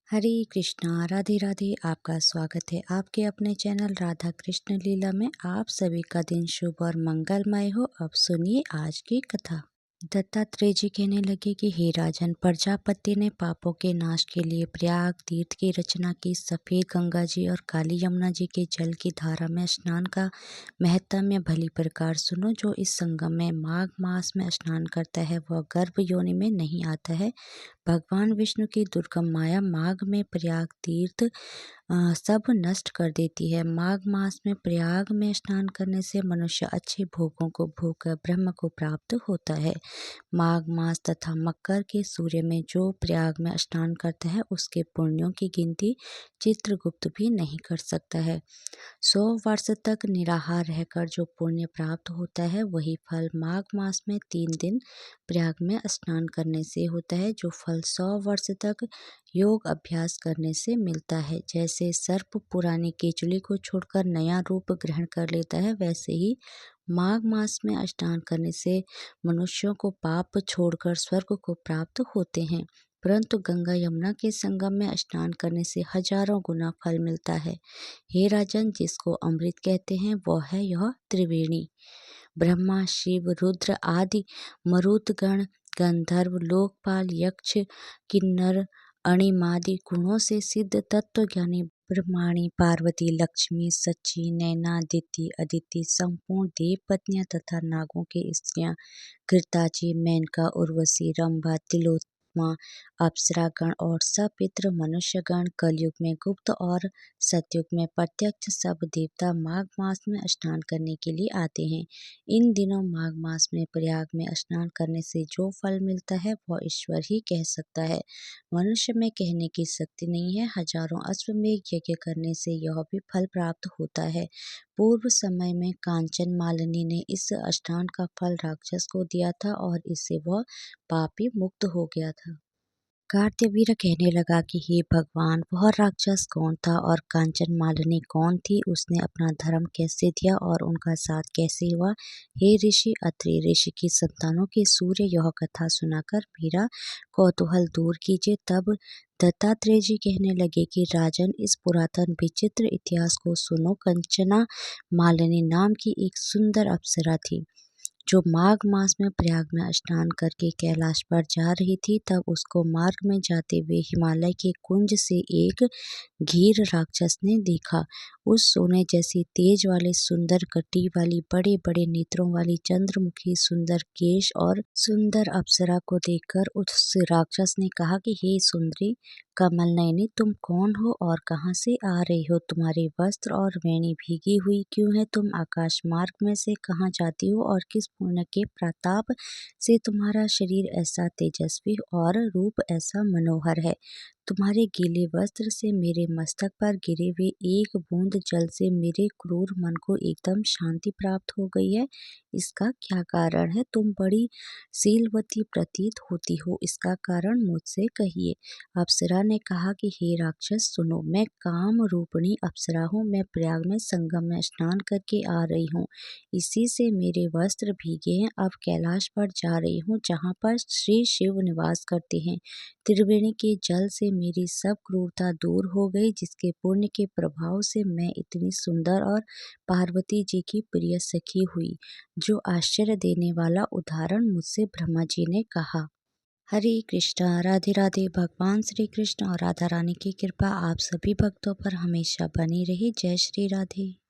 हरे कृष्णा राधे राधे। आपका स्वागत है आपके अपने चैनल राधा कृष्ण लीला में। आप सभी का दिन शुभ और मंगलमय हो। अब सुनिए आज की कथा। दत्तात्रेय जी कहने लगे कि हे राजन, प्रजापति ने पापों के नाश के लिए प्रयाग तीर्थ की रचना की। सफेद गंगा जी और काली यमुना जी के जल की धारा में स्नान का महत्व में भली प्रकार सुनो। जो इस संगम में माघ मास में स्नान करता है वह गर्भ योनि में नहीं आता है। भगवान विष्णु की दुर्गम माया माघ में प्रयाग तीर्थ सब नष्ट कर देती है। माघ मास में प्रयाग में स्नान करने से मनुष्य अच्छे भोगों को भोगकर ब्रह्म को प्राप्त होता है। माघ मास तथा मकर के सूर्य में जो प्रयाग में स्नान करता है उसके पुण्यों की गिनती चित्रगुप्त भी नहीं कर सकता है। 100 वर्ष तक निराहार रहकर जो पुण्य प्राप्त होता है वही फल माघ मास में 3 दिन प्रयाग में स्नान करने से होता है। जो फल 100 वर्ष तक योग अभ्यास करने से मिलता है। जैसे सर्प पुरानी केचुली को छोड़कर नया रूप ग्रहण कर लेता है, वैसे ही माघ मास में स्नान करने से मनुष्यों को पाप छोड़कर स्वर्ग को प्राप्त होते हैं। परंतु गंगा यमुना के संगम में स्नान करने से हजारों गुना फल मिलता है। हे राजन, जिसको अमृत कहते हैं वह है यह त्रिवेणी। ब्रह्मा, शिव, रुद्र आदि मरुदगण, गंधर्व, लोकपाल, यक्ष, किन्नर, अणिमादि गुणों से सिद्ध तत्वज्ञानी ब्रह्माणी, पार्वती, लक्ष्मी, सची, नैना, दिति, अदिति, संपूर्ण देव पत्नियां तथा नागों के स्त्रियां, घृताची, मेनका, उर्वशी, रंभा, तिलोत्तमा, अप्सरागण और सपित्र मनुष्यगण, कलयुग में गुप्त और सतयुग में प्रत्यक्ष सब देवता माघ मास में स्नान करने के लिए आते हैं। इन दिनों माघ मास में प्रयाग में स्नान करने से जो फल मिलता है वह ईश्वर ही कह सकता है। मनुष्य में कहने की शक्ति नहीं है। हजारों अश्वमेध यज्ञ करने से यह भी फल प्राप्त होता है। पूर्व समय में कांचन मालिनी ने इस स्नान का फल राक्षस को दिया था और इससे वह पापी मुक्त हो गया था। कार्त्यवीर्य कहने लगा कि हे भगवान, वह राक्षस कौन था और कांचन मालिनी कौन थी? उसने अपना धर्म कैसे दिया और उनका साथ कैसे हुआ? हे ऋषि, अत्रि ऋषि की संतानों के सूर्य, यह कथा सुनाकर मेरा कौतूहल दूर कीजिए। तब दत्तात्रेय जी कहने लगे कि राजन, इस पुरातन विचित्र इतिहास को सुनो। कंचना मालिनी नाम की एक सुंदर अप्सरा थी जो माघ मास में प्रयाग में स्नान करके कैलाश पर जा रही थी। तब उसको मार्ग में जाते हुए हिमालय के कुंज से एक घीर राक्षस ने देखा। उस सोने जैसी तेज वाले सुंदर कटी वाली बड़े बड़े नेत्रों वाली चंद्रमुखी सुंदर केश और सुंदर अप्सरा को देखकर उस राक्षस ने कहा कि हे सुंदरी कमल नयनी, तुम कौन हो और कहाँ से आ रही हो? तुम्हारे वस्त्र और वेणी भीगी हुई क्यों है? तुम आकाश मार्ग में से कहाँ जाती हो और किस पुण्य के प्रताप से तुम्हारा शरीर ऐसा तेजस्वी और रूप ऐसा मनोहर है? तुम्हारे गीले वस्त्र से मेरे मस्तक पर गिरे हुए एक बूंद जल से मेरे क्रूर मन को एकदम शांति प्राप्त हो गई है। इसका क्या कारण है? तुम बड़ी शीलवती प्रतीत होती हो, इसका कारण मुझसे कहिए। अप्सरा ने कहा कि हे राक्षस सुनो, मैं काम रूपिणी अप्सरा हूँ। मैं प्रयाग में संगम में स्नान करके आ रही हूँ। इसी से मेरे वस्त्र भीगे हैं। अब कैलाश पर जा रही हूँ जहाँ पर श्री शिव निवास करते हैं। त्रिवेणी के जल से मेरी सब क्रूरता दूर हो गई, जिसके पुण्य के प्रभाव से मैं इतनी सुंदर और पार्वती जी की प्रिय सखी हुई। जो आश्चर्य देने वाला उदाहरण मुझसे ब्रह्मा जी ने कहा। हरे कृष्णा राधे राधे। भगवान श्री कृष्ण और राधा रानी की कृपा आप सभी भक्तों पर हमेशा बनी रही। जय श्री राधे।